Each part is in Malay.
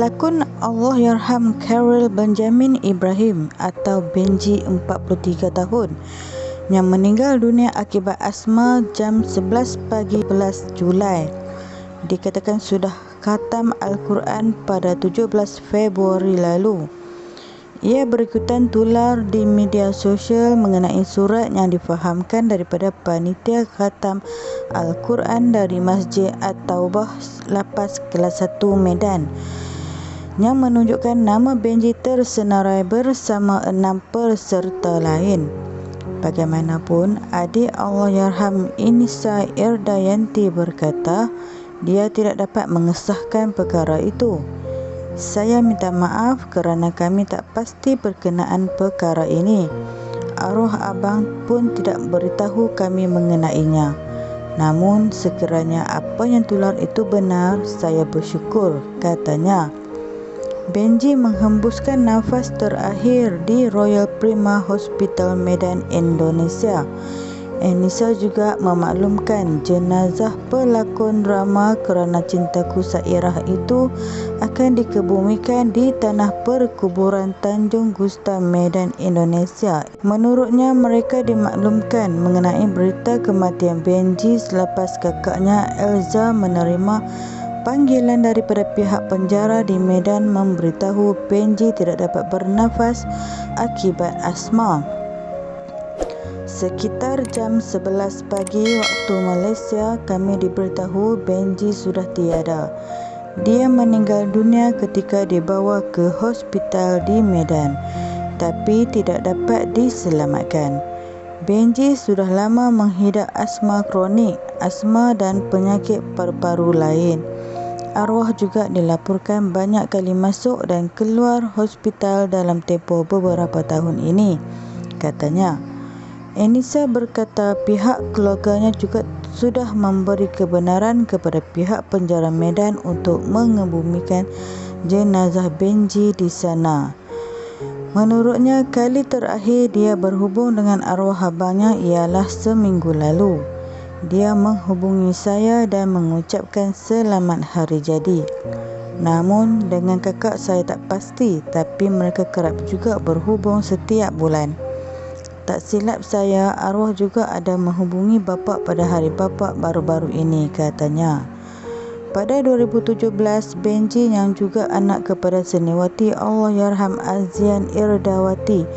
Pelakon Allahyarham Khairil Benjamin Ibrahim atau Benji 43 tahun yang meninggal dunia akibat asma jam 11 pagi 11 Julai dikatakan sudah khatam Al-Quran pada 17 Februari lalu. Ia berikutan tular di media sosial mengenai surat yang difahamkan daripada panitia khatam Al-Quran dari Masjid At-Taubah Lapas Kelas 1 Medan yang menunjukkan nama Benji tersenarai bersama 6 peserta lain. Bagaimanapun, adik Allahyarham Inisa Irdayanti berkata dia tidak dapat mengesahkan perkara itu. Saya minta maaf kerana kami tak pasti berkenaan perkara ini. Arwah abang pun tidak beritahu kami mengenainya. Namun sekiranya apa yang tular itu benar, saya bersyukur, katanya. Benji menghembuskan nafas terakhir di Royal Prima Hospital Medan, Indonesia. Enisa juga memaklumkan jenazah pelakon drama Kerana Cintaku Sairah itu akan dikebumikan di tanah perkuburan Tanjung Gusta, Medan, Indonesia. Menurutnya, mereka dimaklumkan mengenai berita kematian Benji selepas kakaknya Elza menerima panggilan daripada pihak penjara di Medan memberitahu Benji tidak dapat bernafas akibat asma. Sekitar jam 11 pagi waktu Malaysia, kami diberitahu Benji sudah tiada. Dia meninggal dunia ketika dibawa ke hospital di Medan, tapi tidak dapat diselamatkan. Benji sudah lama menghidap asma kronik, asma dan penyakit paru-paru lain. Arwah juga dilaporkan banyak kali masuk dan keluar hospital dalam tempoh beberapa tahun ini, katanya. Enisa berkata pihak keluarganya juga sudah memberi kebenaran kepada pihak penjara Medan untuk mengebumikan jenazah Benji di sana. Menurutnya, kali terakhir dia berhubung dengan arwah abangnya ialah seminggu lalu. Dia menghubungi saya dan mengucapkan selamat hari jadi. Namun dengan kakak saya tak pasti, tapi mereka kerap juga berhubung setiap bulan. Tak silap saya, arwah juga ada menghubungi bapa pada hari bapa baru-baru ini, katanya. Pada 2017, Benji yang juga anak kepada seniwati Allahyarham Azian Irdawati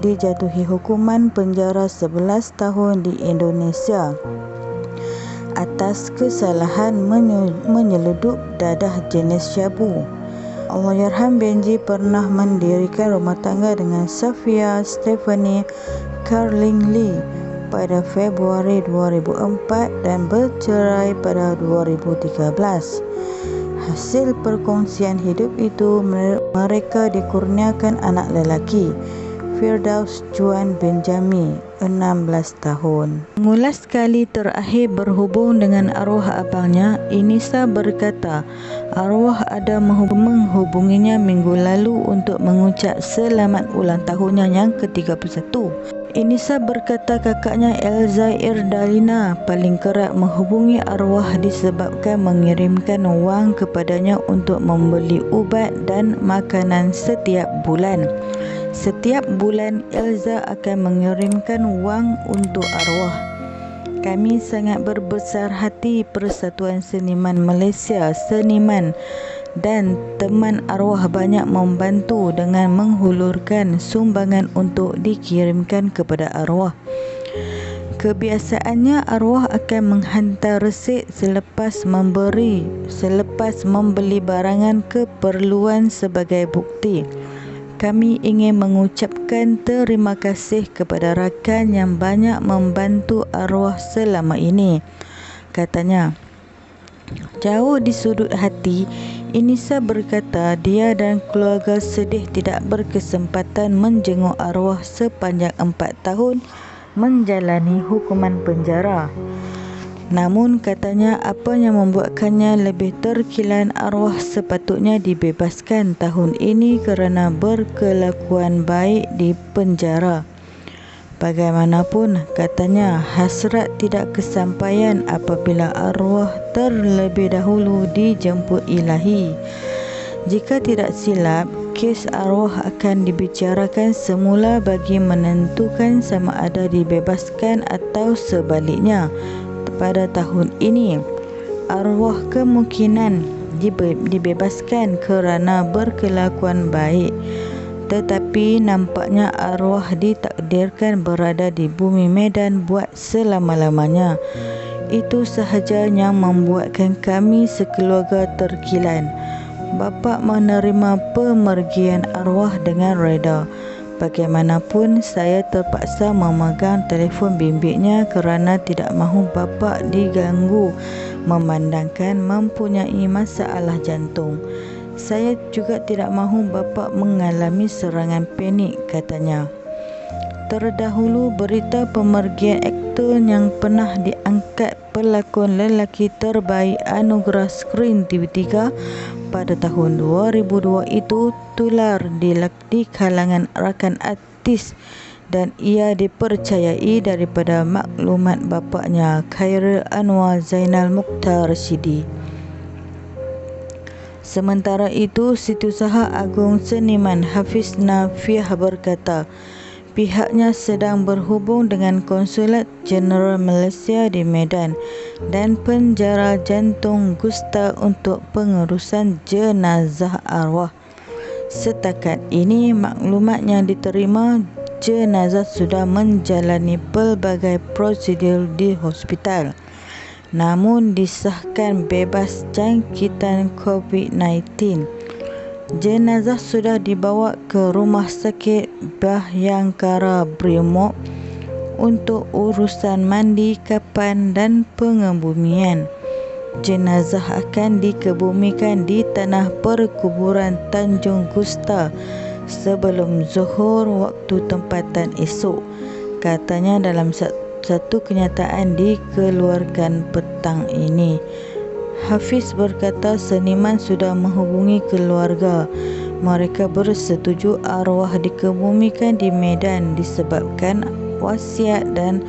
dijatuhi hukuman penjara 11 tahun di Indonesia atas kesalahan menyeludup dadah jenis syabu. Allahyarham Benji pernah mendirikan rumah tangga dengan Safia Stephanie Carling Lee pada Februari 2004 dan bercerai pada 2013. Hasil perkongsian hidup itu, mereka dikurniakan anak lelaki, Firdaus Juan Benjami, 16 tahun. Mengulas kali terakhir berhubung dengan arwah abangnya, Inisa berkata arwah ada menghubunginya minggu lalu untuk mengucap selamat ulang tahunnya yang ke-31. Inisa berkata kakaknya Elza Irdalina paling kerap menghubungi arwah disebabkan mengirimkan wang kepadanya untuk membeli ubat dan makanan setiap bulan. Setiap bulan Elza akan mengirimkan wang untuk arwah. Kami sangat berbesar hati Persatuan Seniman Malaysia, seniman dan teman arwah banyak membantu dengan menghulurkan sumbangan untuk dikirimkan kepada arwah. Kebiasaannya arwah akan menghantar resip selepas membeli barangan keperluan sebagai bukti. Kami ingin mengucapkan terima kasih kepada rakan yang banyak membantu arwah selama ini, katanya. Jauh di sudut hati, Inisa berkata dia dan keluarga sedih tidak berkesempatan menjenguk arwah sepanjang 4 tahun menjalani hukuman penjara. Namun katanya apa yang membuatkannya lebih terkilan arwah sepatutnya dibebaskan tahun ini kerana berkelakuan baik di penjara. Bagaimanapun, katanya hasrat tidak kesampaian apabila arwah terlebih dahulu dijemput ilahi. Jika tidak silap, kes arwah akan dibicarakan semula bagi menentukan sama ada dibebaskan atau sebaliknya. Pada tahun ini, arwah kemungkinan dibebaskan kerana berkelakuan baik, tetapi nampaknya arwah ditakdirkan berada di bumi Medan buat selama-lamanya. Itu sahaja yang membuatkan kami sekeluarga terkilan. Bapa menerima pemergian arwah dengan reda. Bagaimanapun, saya terpaksa memegang telefon bimbitnya kerana tidak mahu bapa diganggu memandangkan mempunyai masalah jantung. Saya juga tidak mahu bapa mengalami serangan panik, katanya. Terdahulu, berita pemergian aktor yang pernah diangkat pelakon lelaki terbaik anugerah skrin TV3 pada tahun 2002 itu tular di kalangan rakan artis dan ia dipercayai daripada maklumat bapaknya, Khairil Anwar Zainal Mukhtar Rashidi. Sementara itu, Setiausaha Agung Seniman Hafiz Nafiah berkata, pihaknya sedang berhubung dengan Konsulat Jeneral Malaysia di Medan dan Penjara Jantung Gusta untuk pengurusan jenazah arwah. Setakat ini, maklumat yang diterima, jenazah sudah menjalani pelbagai prosedur di hospital, namun disahkan bebas jangkitan COVID-19. Jenazah sudah dibawa ke Rumah Sakit Bhayangkara Brimob untuk urusan mandi, kapan dan pengebumian. Jenazah akan dikebumikan di tanah perkuburan Tanjung Gusta sebelum zuhur waktu tempatan esok, katanya dalam satu kenyataan dikeluarkan petang ini. Hafiz berkata seniman sudah menghubungi keluarga. Mereka bersetuju arwah dikebumikan di Medan disebabkan wasiat dan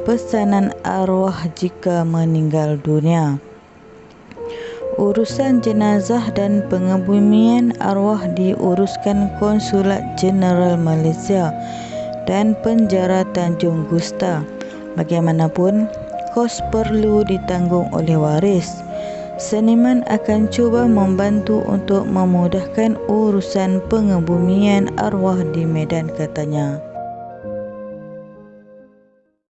pesanan arwah jika meninggal dunia. Urusan jenazah dan pengebumian arwah diuruskan Konsulat Jeneral Malaysia dan Penjara Tanjung Gusta. Bagaimanapun, kos perlu ditanggung oleh waris. Seniman akan cuba membantu untuk memudahkan urusan pengebumian arwah di Medan, katanya.